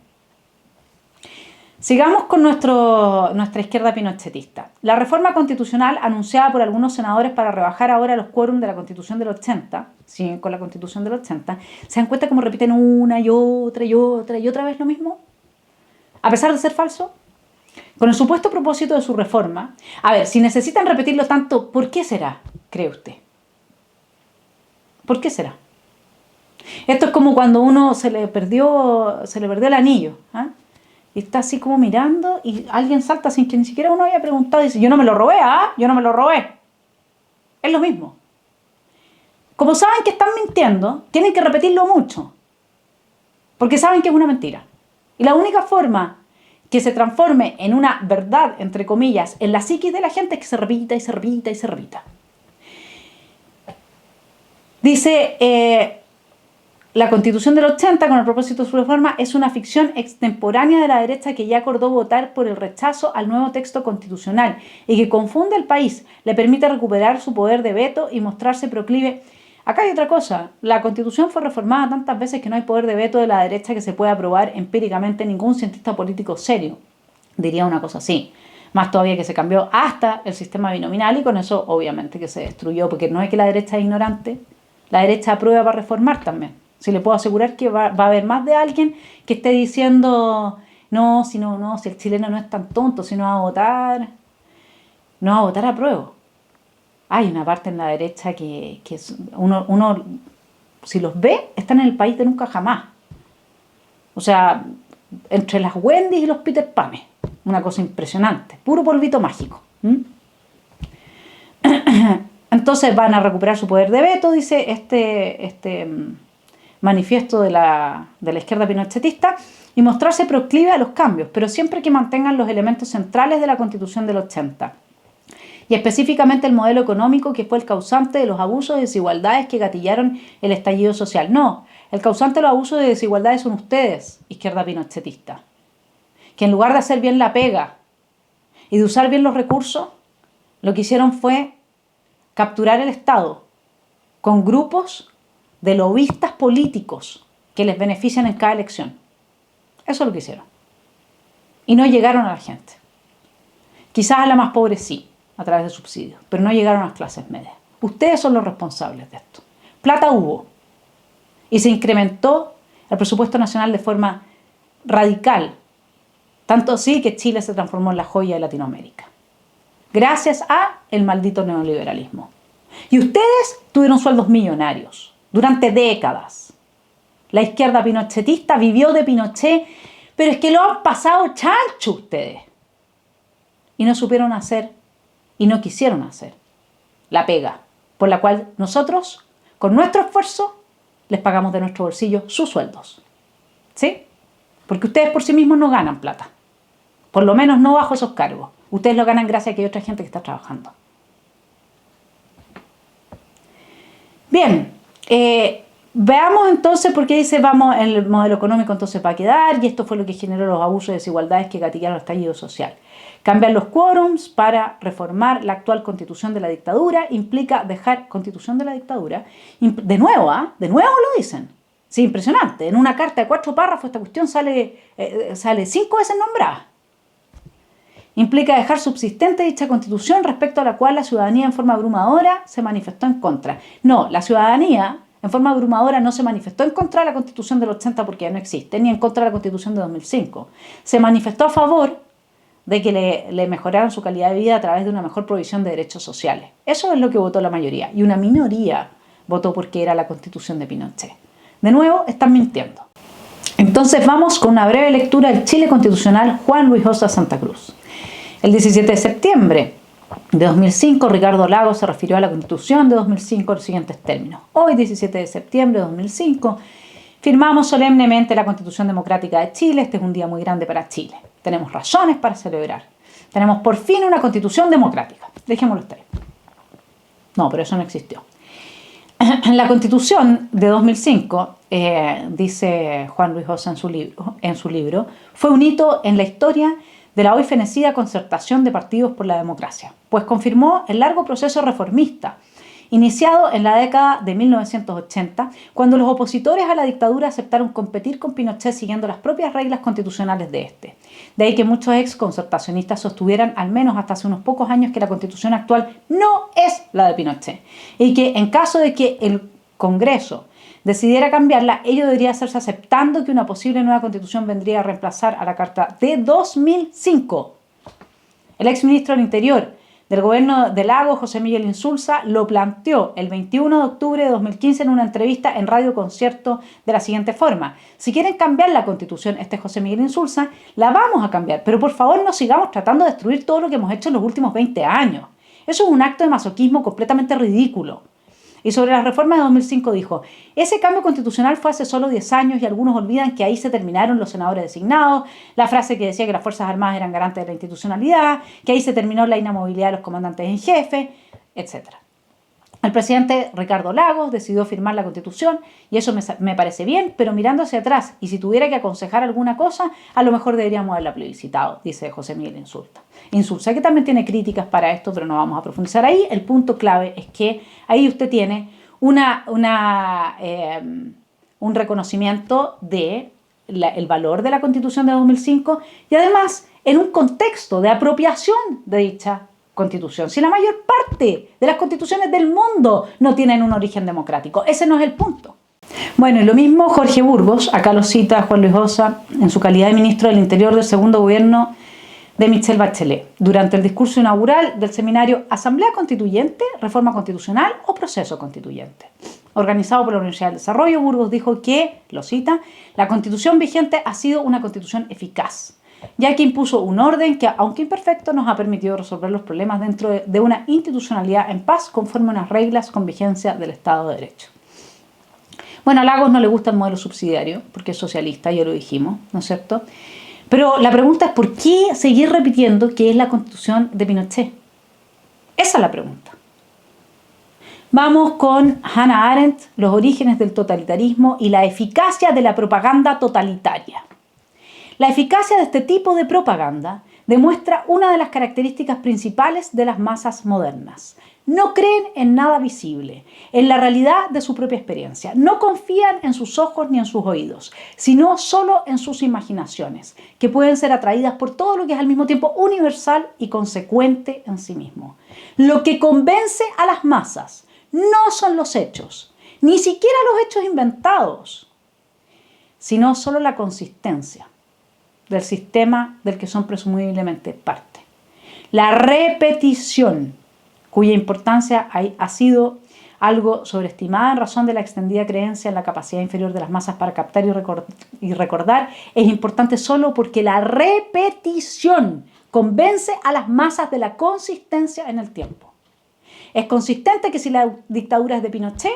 Sigamos con nuestra izquierda pinochetista. La reforma constitucional anunciada por algunos senadores para rebajar ahora los quórums de la Constitución del 80, siguen con la Constitución del 80, ¿se dan cuenta cómo repiten una y otra y otra y otra vez lo mismo? A pesar de ser falso. Con el supuesto propósito de su reforma. A ver, si necesitan repetirlo tanto, ¿por qué será? ¿Cree usted? ¿Por qué será? Esto es como cuando uno se le perdió el anillo, ¿eh? Y está así como mirando y alguien salta sin que ni siquiera uno haya preguntado y dice, yo no me lo robé, ¿ah? Yo no me lo robé. Es lo mismo. Como saben que están mintiendo, tienen que repetirlo mucho. Porque saben que es una mentira. Y la única forma que se transforme en una verdad, entre comillas, en la psiquis de la gente es que se repita y se repita y se repita. Dice, la Constitución del 80, con el propósito de su reforma, es una ficción extemporánea de la derecha que ya acordó votar por el rechazo al nuevo texto constitucional y que confunde al país, le permite recuperar su poder de veto y mostrarse proclive. Acá hay otra cosa, la Constitución fue reformada tantas veces que no hay poder de veto de la derecha que se pueda aprobar empíricamente. Ningún cientista político serio diría una cosa así. Más todavía que se cambió hasta el sistema binominal y con eso obviamente que se destruyó, porque no es que la derecha es ignorante, la derecha aprueba para reformar también. Si le puedo asegurar que va a haber más de alguien que esté diciendo no, si el chileno no es tan tonto, si no va a votar a prueba. Hay una parte en la derecha que uno, si los ve, están en el país de nunca jamás. O sea, entre las Wendy's y los Peter Panes. Una cosa impresionante. Puro polvito mágico. Entonces van a recuperar su poder de veto, dice este manifiesto de la izquierda pinochetista, y mostrarse proclive a los cambios, pero siempre que mantengan los elementos centrales de la Constitución del 80. Y específicamente el modelo económico que fue el causante de los abusos y desigualdades que gatillaron el estallido social. No, el causante de los abusos y desigualdades son ustedes, izquierda pinochetista, que en lugar de hacer bien la pega y de usar bien los recursos, lo que hicieron fue capturar el Estado con grupos de lobistas políticos que les benefician en cada elección. Eso es lo que hicieron. Y no llegaron a la gente. Quizás a la más pobre sí, a través de subsidios, pero no llegaron a las clases medias. Ustedes son los responsables de esto. Plata hubo. Y se incrementó el presupuesto nacional de forma radical. Tanto así que Chile se transformó en la joya de Latinoamérica. Gracias a el maldito neoliberalismo. Y ustedes tuvieron sueldos millonarios durante décadas. La izquierda pinochetista vivió de Pinochet, pero es que lo han pasado chancho ustedes. Y no supieron hacer, y no quisieron hacer, la pega, por la cual nosotros, con nuestro esfuerzo, les pagamos de nuestro bolsillo sus sueldos. ¿Sí? Porque ustedes por sí mismos no ganan plata. Por lo menos no bajo esos cargos. Ustedes lo ganan gracias a que hay otra gente que está trabajando. Bien, veamos entonces por qué dice vamos, el modelo económico entonces va a quedar, y esto fue lo que generó los abusos y desigualdades que gatillaron el estallido social. Cambiar los quórums para reformar la actual constitución de la dictadura implica dejar constitución de la dictadura. De nuevo, de nuevo lo dicen. Sí, impresionante. En una carta de 4 párrafos esta cuestión sale 5 veces nombrada. Implica dejar subsistente dicha constitución respecto a la cual la ciudadanía en forma abrumadora se manifestó en contra. No, la ciudadanía en forma abrumadora no se manifestó en contra de la Constitución del 80 porque ya no existe, ni en contra de la Constitución de 2005. Se manifestó a favor de que le mejoraran su calidad de vida a través de una mejor provisión de derechos sociales. Eso es lo que votó la mayoría. Y una minoría votó porque era la Constitución de Pinochet. De nuevo, están mintiendo. Entonces vamos con una breve lectura del Chile Constitucional Juan Luis Ossa Santa Cruz. El 17 de septiembre de 2005, Ricardo Lagos se refirió a la Constitución de 2005 en los siguientes términos. Hoy, 17 de septiembre de 2005, firmamos solemnemente la Constitución Democrática de Chile. Este es un día muy grande para Chile. Tenemos razones para celebrar. Tenemos por fin una Constitución democrática. Dejémoslo estar. No, pero eso no existió. La Constitución de 2005, dice Juan Luis Osa en su libro, fue un hito en la historia de la hoy fenecida concertación de partidos por la democracia, pues confirmó el largo proceso reformista iniciado en la década de 1980, cuando los opositores a la dictadura aceptaron competir con Pinochet siguiendo las propias reglas constitucionales de este. De ahí que muchos ex concertacionistas sostuvieran, al menos hasta hace unos pocos años, que la constitución actual no es la de Pinochet y que en caso de que el Congreso decidiera cambiarla, ello debería hacerse aceptando que una posible nueva constitución vendría a reemplazar a la Carta de 2005. El exministro del Interior del gobierno de Lagos, José Miguel Insulza, lo planteó el 21 de octubre de 2015 en una entrevista en Radio Concierto de la siguiente forma: si quieren cambiar la Constitución, José Miguel Insulza, la vamos a cambiar, pero por favor no sigamos tratando de destruir todo lo que hemos hecho en los últimos 20 años. Eso es un acto de masoquismo completamente ridículo. Y sobre las reformas de 2005 dijo: ese cambio constitucional fue hace solo 10 años y algunos olvidan que ahí se terminaron los senadores designados, la frase que decía que las Fuerzas Armadas eran garantes de la institucionalidad, que ahí se terminó la inamovilidad de los comandantes en jefe, etc. El presidente Ricardo Lagos decidió firmar la Constitución y eso me parece bien, pero mirando hacia atrás y si tuviera que aconsejar alguna cosa, a lo mejor deberíamos haberla plebiscitado, dice José Miguel Insulza, que también tiene críticas para esto, pero no vamos a profundizar ahí. El punto clave es que ahí usted tiene un reconocimiento del valor de la Constitución de 2005 y además en un contexto de apropiación de dicha Constitución. Si la mayor parte de las constituciones del mundo no tienen un origen democrático, ese no es el punto. Bueno, y lo mismo Jorge Burgos, acá lo cita Juan Luis Osa en su calidad de ministro del Interior del segundo gobierno de Michelle Bachelet, durante el discurso inaugural del seminario Asamblea Constituyente, Reforma Constitucional o Proceso Constituyente. Organizado por la Universidad del Desarrollo, Burgos dijo que, lo cita, la Constitución vigente ha sido una Constitución eficaz, ya que impuso un orden que, aunque imperfecto, nos ha permitido resolver los problemas dentro de una institucionalidad en paz conforme a unas reglas con vigencia del Estado de Derecho. Bueno, a Lagos no le gusta el modelo subsidiario, porque es socialista, ya lo dijimos, ¿no es cierto? Pero la pregunta es, ¿por qué seguir repitiendo que es la Constitución de Pinochet? Esa es la pregunta. Vamos con Hannah Arendt, los orígenes del totalitarismo y la eficacia de la propaganda totalitaria. La eficacia de este tipo de propaganda demuestra una de las características principales de las masas modernas. No creen en nada visible, en la realidad de su propia experiencia. No confían en sus ojos ni en sus oídos, sino solo en sus imaginaciones, que pueden ser atraídas por todo lo que es al mismo tiempo universal y consecuente en sí mismo. Lo que convence a las masas no son los hechos, ni siquiera los hechos inventados, sino solo la consistencia del sistema del que son presumiblemente parte. La repetición, cuya importancia ha sido algo sobreestimada en razón de la extendida creencia en la capacidad inferior de las masas para captar y recordar, es importante solo porque la repetición convence a las masas de la consistencia en el tiempo. Es consistente que si la dictadura es de Pinochet,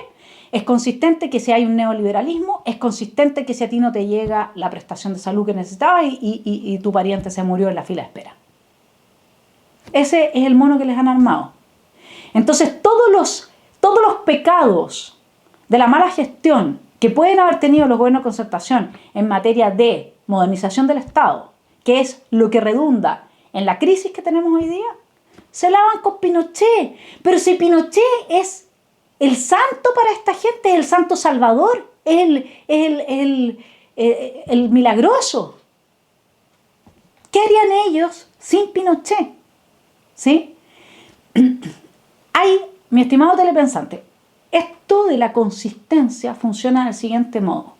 es consistente que si hay un neoliberalismo, es consistente que si a ti no te llega la prestación de salud que necesitabas y tu pariente se murió en la fila de espera. Ese es el mono que les han armado. Entonces, todos los pecados de la mala gestión que pueden haber tenido los gobiernos de concertación en materia de modernización del Estado, que es lo que redunda en la crisis que tenemos hoy día, se lavan con Pinochet. Pero si Pinochet es el santo para esta gente, es el santo salvador, es el milagroso. ¿Qué harían ellos sin Pinochet? ¿Sí? Mi estimado telepensante, esto de la consistencia funciona del siguiente modo.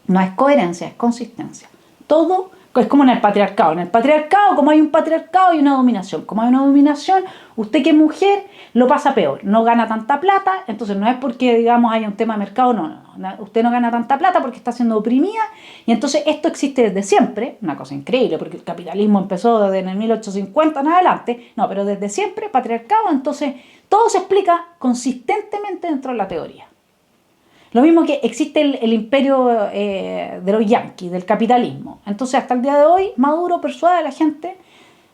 No es coherencia, es consistencia. Todo Es como en el patriarcado. En el patriarcado, como hay un patriarcado, hay una dominación. Como hay una dominación, usted que es mujer lo pasa peor. No gana tanta plata, entonces no es porque, digamos, haya un tema de mercado, no. Usted no gana tanta plata porque está siendo oprimida. Y entonces esto existe desde siempre. Una cosa increíble, porque el capitalismo empezó desde el 1850 en adelante. No, pero desde siempre, patriarcado. Entonces todo se explica consistentemente dentro de la teoría. Lo mismo que existe el imperio de los yanquis, del capitalismo. Entonces, hasta el día de hoy, Maduro persuade a la gente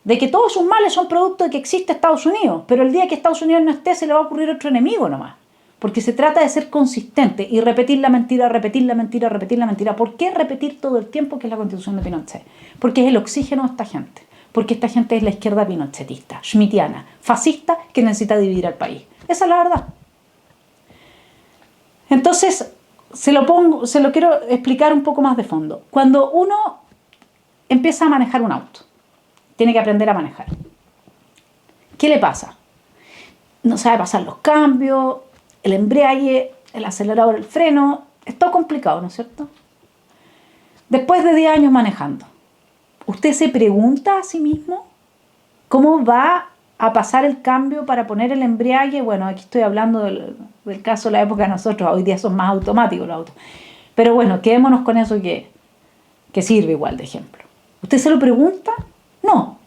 de que todos sus males son producto de que existe Estados Unidos, pero el día que Estados Unidos no esté, se le va a ocurrir otro enemigo nomás. Porque se trata de ser consistente y repetir la mentira, repetir la mentira, repetir la mentira. ¿Por qué repetir todo el tiempo que es la Constitución de Pinochet? Porque es el oxígeno de esta gente. Porque esta gente es la izquierda pinochetista, schmittiana, fascista, que necesita dividir al país. Esa es la verdad. Entonces, se lo quiero explicar un poco más de fondo. Cuando uno empieza a manejar un auto, tiene que aprender a manejar. ¿Qué le pasa? No sabe pasar los cambios, el embrague, el acelerador, el freno. Es todo complicado, ¿no es cierto? Después de 10 años manejando, ¿usted se pregunta a sí mismo cómo va a pasar el cambio para poner el embrague? Bueno, aquí estoy hablando del caso de la época de nosotros, hoy día son más automáticos los autos. Pero bueno, quedémonos con eso que sirve igual de ejemplo. ¿Usted se lo pregunta? No.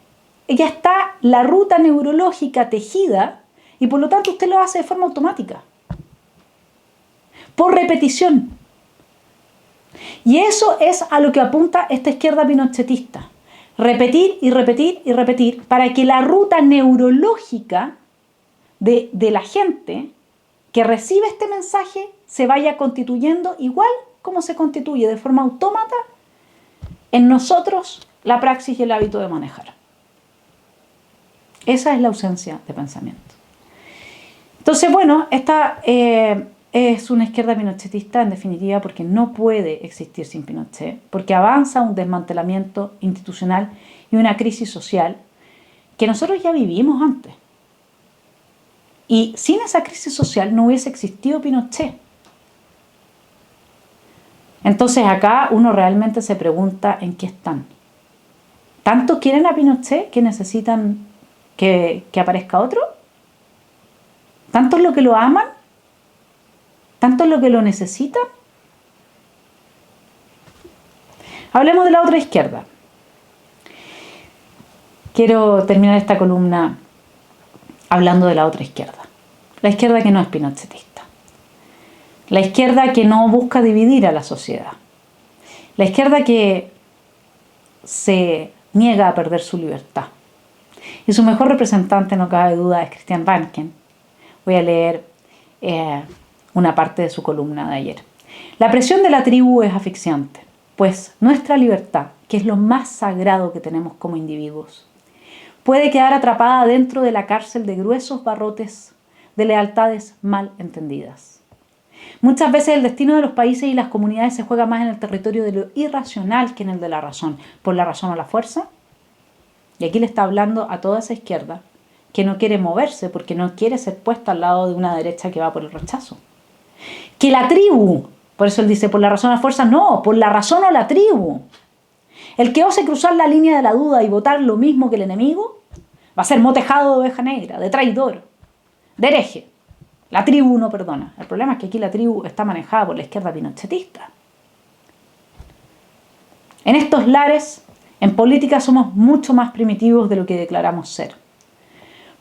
Ya está la ruta neurológica tejida y por lo tanto usted lo hace de forma automática. Por repetición. Y eso es a lo que apunta esta izquierda pinochetista. Repetir y repetir y repetir para que la ruta neurológica de la gente que recibe este mensaje se vaya constituyendo igual como se constituye de forma autómata en nosotros la praxis y el hábito de manejar. Esa es la ausencia de pensamiento. Entonces, bueno, esta es una izquierda pinochetista en definitiva porque no puede existir sin Pinochet, porque avanza un desmantelamiento institucional y una crisis social que nosotros ya vivimos antes. Y sin esa crisis social no hubiese existido Pinochet. Entonces acá uno realmente se pregunta en qué están. ¿Tanto quieren a Pinochet que necesitan que aparezca otro? ¿Tanto es lo que lo aman? ¿Tanto es lo que lo necesitan? Hablemos de la otra izquierda. Quiero terminar esta columna hablando de la otra izquierda. La izquierda que no es pinochetista. La izquierda que no busca dividir a la sociedad. La izquierda que se niega a perder su libertad. Y su mejor representante, no cabe duda, es Christian Banken. Voy a leer una parte de su columna de ayer. La presión de la tribu es asfixiante, pues nuestra libertad, que es lo más sagrado que tenemos como individuos, puede quedar atrapada dentro de la cárcel de gruesos barrotes de lealtades mal entendidas. Muchas veces el destino de los países y las comunidades se juega más en el territorio de lo irracional que en el de la razón, por la razón o la fuerza. Y aquí le está hablando a toda esa izquierda que no quiere moverse porque no quiere ser puesta al lado de una derecha que va por el rechazo. Que la tribu, por eso él dice por la razón o la fuerza, no, por la razón o la tribu. El que ose cruzar la línea de la duda y votar lo mismo que el enemigo, va a ser motejado de oveja negra, de traidor, de hereje. La tribu no perdona. El problema es que aquí la tribu está manejada por la izquierda pinochetista. En estos lares, en política somos mucho más primitivos de lo que declaramos ser.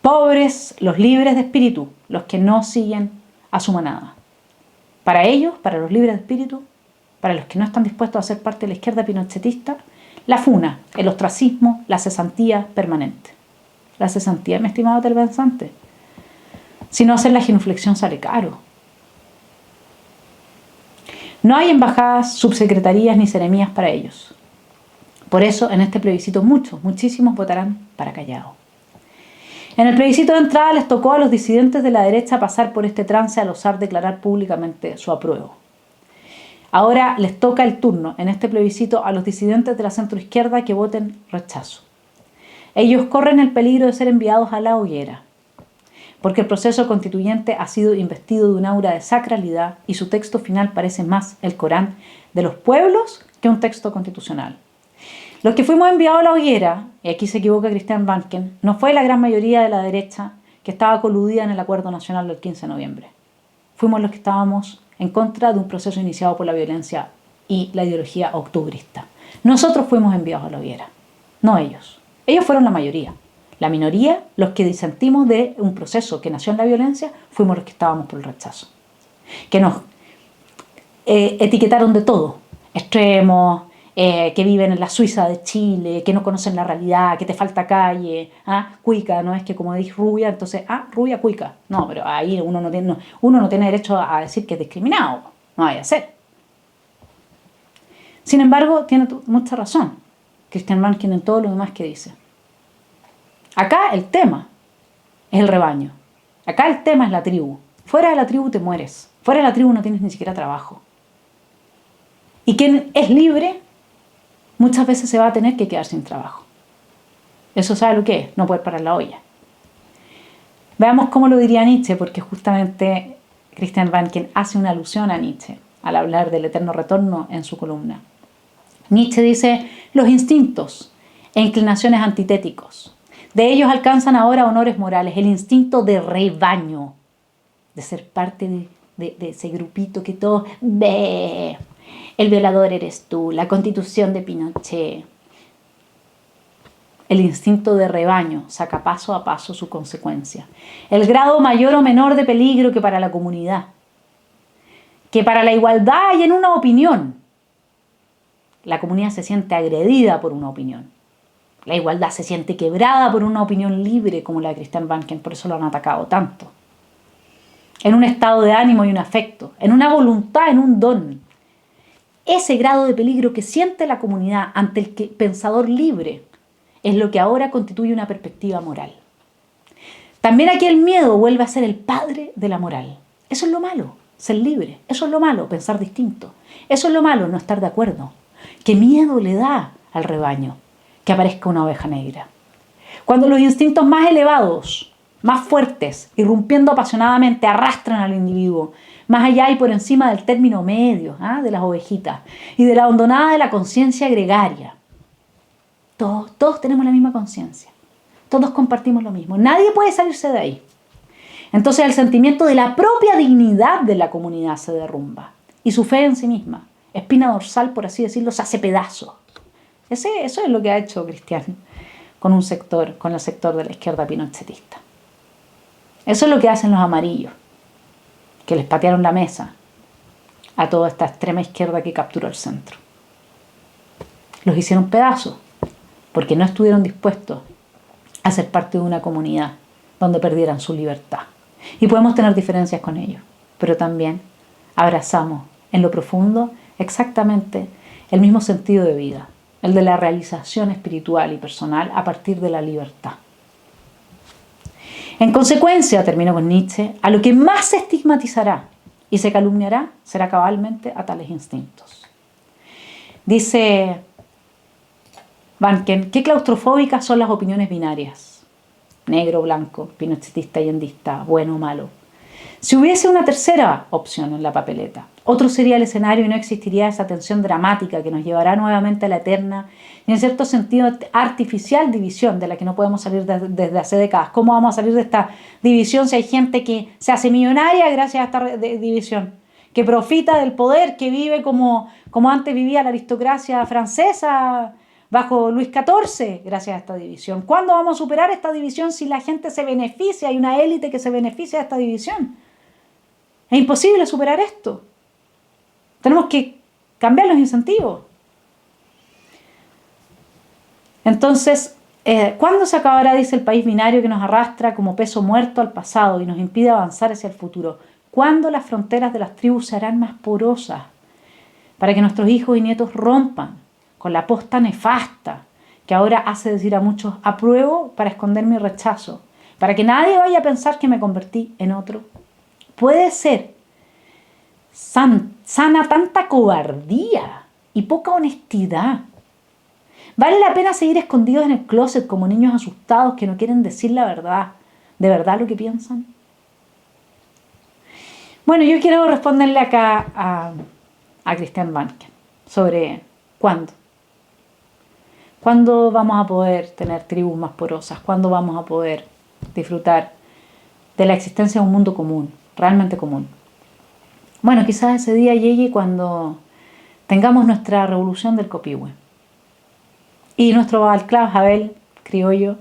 Pobres, los libres de espíritu, los que no siguen a su manada. Para ellos, para los libres de espíritu, para los que no están dispuestos a ser parte de la izquierda pinochetista, la funa, el ostracismo, la cesantía permanente. La cesantía, mi estimado televidente. Si no hacer la genuflexión sale caro. No hay embajadas, subsecretarías ni seremías para ellos. Por eso, en este plebiscito muchísimos votarán para Callao. En el plebiscito de entrada les tocó a los disidentes de la derecha pasar por este trance al osar declarar públicamente su apruebo. Ahora les toca el turno en este plebiscito a los disidentes de la centroizquierda que voten rechazo. Ellos corren el peligro de ser enviados a la hoguera, porque el proceso constituyente ha sido investido de un aura de sacralidad y su texto final parece más el Corán de los pueblos que un texto constitucional. Los que fuimos enviados a la hoguera, y aquí se equivoca Christian Banken, no fue la gran mayoría de la derecha que estaba coludida en el Acuerdo Nacional del 15 de noviembre. Fuimos los que estábamos en contra de un proceso iniciado por la violencia y la ideología octubrista. Nosotros fuimos enviados a la hoguera, no ellos. Ellos fueron la mayoría. La minoría, los que disentimos de un proceso que nació en la violencia, fuimos los que estábamos por el rechazo. Que nos etiquetaron de todo, extremos, que viven en la Suiza de Chile, que no conocen la realidad, que te falta calle, cuica, no es que como dije rubia, entonces, rubia, cuica. No, pero ahí uno no tiene derecho a decir que es discriminado, no vaya a ser. Sin embargo, tiene mucha razón Christian Banken en todo lo demás que dice. Acá el tema es el rebaño, acá el tema es la tribu. Fuera de la tribu te mueres, fuera de la tribu no tienes ni siquiera trabajo. Y quien es libre muchas veces se va a tener que quedar sin trabajo. Eso sabe lo que es, no poder parar la olla. Veamos cómo lo diría Nietzsche, porque justamente Christian Banken hace una alusión a Nietzsche al hablar del eterno retorno en su columna. Nietzsche dice, los instintos e inclinaciones antitéticos. De ellos alcanzan ahora honores morales, el instinto de rebaño, de ser parte de ese grupito que todos ve. El violador eres tú, la Constitución de Pinochet. El instinto de rebaño saca paso a paso su consecuencia. El grado mayor o menor de peligro que para la comunidad, que para la igualdad y en una opinión. La comunidad se siente agredida por una opinión. La igualdad se siente quebrada por una opinión libre como la de Christian Banken, por eso lo han atacado tanto. En un estado de ánimo y un afecto, en una voluntad, en un don. Ese grado de peligro que siente la comunidad ante el pensador libre es lo que ahora constituye una perspectiva moral. También aquí el miedo vuelve a ser el padre de la moral. Eso es lo malo, ser libre. Eso es lo malo, pensar distinto. Eso es lo malo, no estar de acuerdo. ¿Qué miedo le da al rebaño que aparezca una oveja negra? Cuando los instintos más elevados, más fuertes, irrumpiendo apasionadamente, arrastran al individuo, más allá y por encima del término medio, de las ovejitas, y de la hondonada de la conciencia gregaria. Todos tenemos la misma conciencia. Todos compartimos lo mismo. Nadie puede salirse de ahí. Entonces el sentimiento de la propia dignidad de la comunidad se derrumba. Y su fe en sí misma, espina dorsal, por así decirlo, se hace pedazo. Eso es lo que ha hecho Cristian con el sector de la izquierda pinochetista. Eso es lo que hacen los amarillos, que les patearon la mesa a toda esta extrema izquierda que capturó el centro. Los hicieron pedazos porque no estuvieron dispuestos a ser parte de una comunidad donde perdieran su libertad. Y podemos tener diferencias con ellos, pero también abrazamos en lo profundo exactamente el mismo sentido de vida, el de la realización espiritual y personal a partir de la libertad. En consecuencia, termino con Nietzsche, a lo que más se estigmatizará y se calumniará será cabalmente a tales instintos. Dice Banken, qué claustrofóbicas son las opiniones binarias, negro, blanco, pinochetista y endista, bueno o malo. Si hubiese una tercera opción en la papeleta, otro sería el escenario y no existiría esa tensión dramática que nos llevará nuevamente a la eterna y en cierto sentido artificial división de la que no podemos salir desde hace décadas. ¿Cómo vamos a salir de esta división si hay gente que se hace millonaria gracias a esta división? Que profita del poder, que vive como antes vivía la aristocracia francesa bajo Luis XIV, gracias a esta división. ¿Cuándo vamos a superar esta división si la gente se beneficia? Hay una élite que se beneficia de esta división. Es imposible superar esto. Tenemos que cambiar los incentivos. Entonces, ¿cuándo se acabará, dice, el país binario que nos arrastra como peso muerto al pasado y nos impide avanzar hacia el futuro? ¿Cuándo las fronteras de las tribus se harán más porosas para que nuestros hijos y nietos rompan con la posta nefasta que ahora hace decir a muchos apruebo para esconder mi rechazo, para que nadie vaya a pensar que me convertí en otro? Puede ser sana tanta cobardía y poca honestidad. ¿Vale la pena seguir escondidos en el closet como niños asustados que no quieren decir la verdad, de verdad lo que piensan? Bueno, yo quiero responderle acá a Christian Banken sobre cuándo. ¿Cuándo vamos a poder tener tribus más porosas? ¿Cuándo vamos a poder disfrutar de la existencia de un mundo común, realmente común? Bueno, quizás ese día llegue cuando tengamos nuestra revolución del copihue y nuestro Balclava Havel criollo,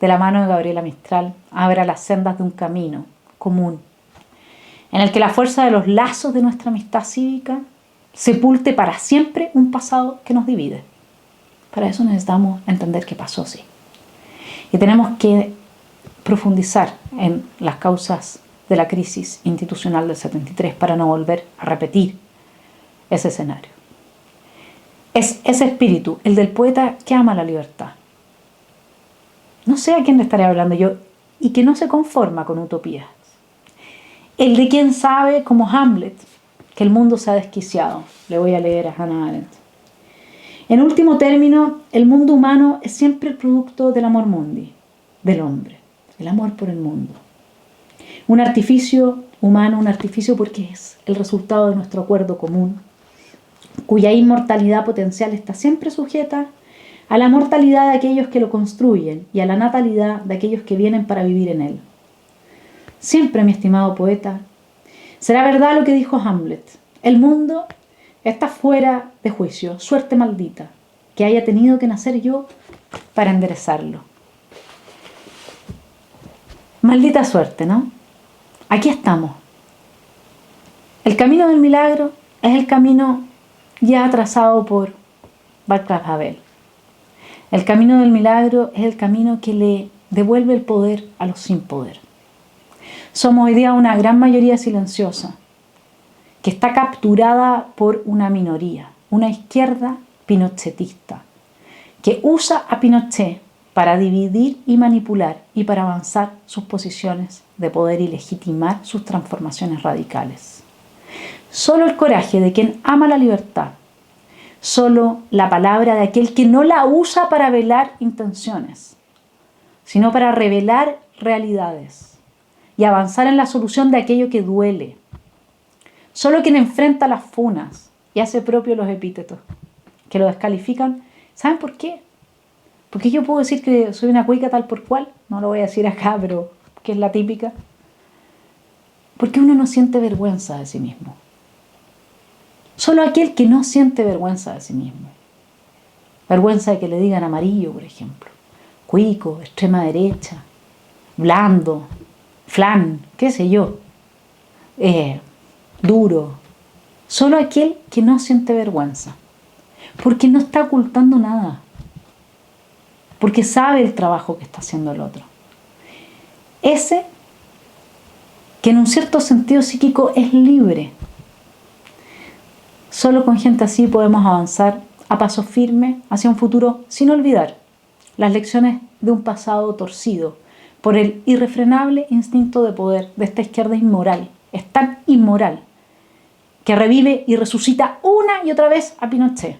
de la mano de Gabriela Mistral, abra las sendas de un camino común, en el que la fuerza de los lazos de nuestra amistad cívica sepulte para siempre un pasado que nos divide. Para eso necesitamos entender qué pasó, sí. Y tenemos que profundizar en las causas de la crisis institucional del 73 para no volver a repetir ese escenario. Es ese espíritu, el del poeta que ama la libertad. No sé a quién le estaré hablando yo y que no se conforma con utopías. El de quien sabe, como Hamlet, que el mundo se ha desquiciado. Le voy a leer a Hannah Arendt. En último término, el mundo humano es siempre el producto del amor mundi, del hombre, el amor por el mundo. Un artificio humano, un artificio porque es el resultado de nuestro acuerdo común, cuya inmortalidad potencial está siempre sujeta a la mortalidad de aquellos que lo construyen y a la natalidad de aquellos que vienen para vivir en él. Siempre, mi estimado poeta, será verdad lo que dijo Hamlet: el mundo está fuera de juicio, suerte maldita, que haya tenido que nacer yo para enderezarlo. Maldita suerte, ¿no? Aquí estamos. El camino del milagro es el camino ya trazado por Václav Havel. El camino del milagro es el camino que le devuelve el poder a los sin poder. Somos hoy día una gran mayoría silenciosa que está capturada por una minoría, una izquierda pinochetista, que usa a Pinochet para dividir y manipular y para avanzar sus posiciones de poder y legitimar sus transformaciones radicales. Solo el coraje de quien ama la libertad, solo la palabra de aquel que no la usa para velar intenciones, sino para revelar realidades y avanzar en la solución de aquello que duele. Solo quien enfrenta las funas y hace propio los epítetos que lo descalifican, ¿saben por qué? Porque yo puedo decir que soy una cuica tal por cual, no lo voy a decir acá, pero que es la típica. Porque uno no siente vergüenza de sí mismo. Solo aquel que no siente vergüenza de sí mismo. Vergüenza de que le digan amarillo, por ejemplo. Cuico, extrema derecha, blando, flan, qué sé yo. Duro. Solo aquel que no siente vergüenza. Porque no está ocultando nada. Porque sabe el trabajo que está haciendo el otro. Ese que en un cierto sentido psíquico es libre. Solo con gente así podemos avanzar a paso firme hacia un futuro sin olvidar las lecciones de un pasado torcido por el irrefrenable instinto de poder de esta izquierda inmoral. Es tan inmoral que revive y resucita una y otra vez a Pinochet.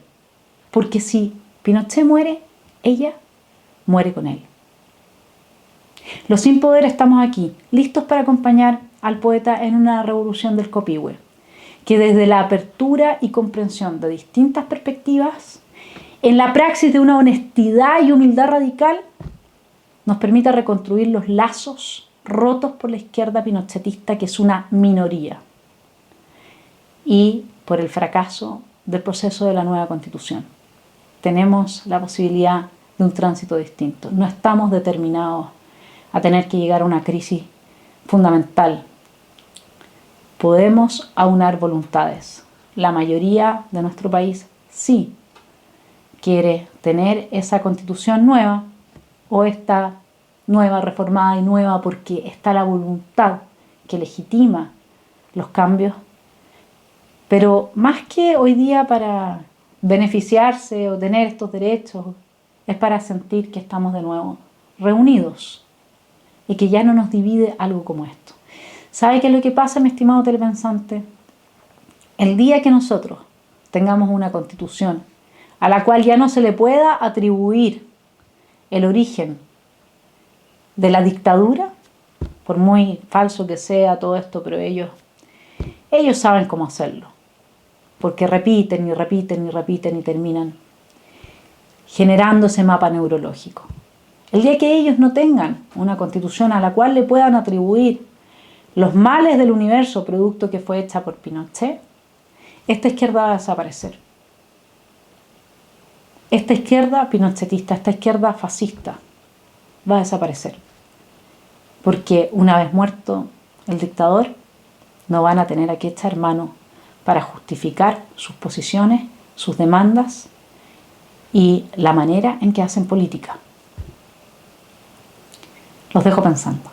Porque si Pinochet muere, ella muere con él. Los sin poder estamos aquí, listos para acompañar al poeta en una revolución del copihue, que desde la apertura y comprensión de distintas perspectivas, en la praxis de una honestidad y humildad radical, nos permita reconstruir los lazos rotos por la izquierda pinochetista, que es una minoría, y por el fracaso del proceso de la nueva Constitución. Tenemos la posibilidad de un tránsito distinto. No estamos determinados a tener que llegar a una crisis fundamental. Podemos aunar voluntades. La mayoría de nuestro país sí quiere tener esa constitución nueva, o esta nueva, reformada y nueva, porque está la voluntad que legitima los cambios. Pero más que hoy día para beneficiarse o tener estos derechos, es para sentir que estamos de nuevo reunidos y que ya no nos divide algo como esto. ¿Sabe qué es lo que pasa, mi estimado telepensante? El día que nosotros tengamos una constitución a la cual ya no se le pueda atribuir el origen de la dictadura, por muy falso que sea todo esto, pero ellos saben cómo hacerlo, porque repiten y repiten y repiten y terminan generando ese mapa neurológico. El día que ellos no tengan una constitución a la cual le puedan atribuir los males del universo, producto que fue hecha por Pinochet, esta izquierda va a desaparecer. Esta izquierda pinochetista, esta izquierda fascista, va a desaparecer. Porque una vez muerto el dictador, no van a tener a qué echar mano para justificar sus posiciones, sus demandas y la manera en que hacen política. Los dejo pensando.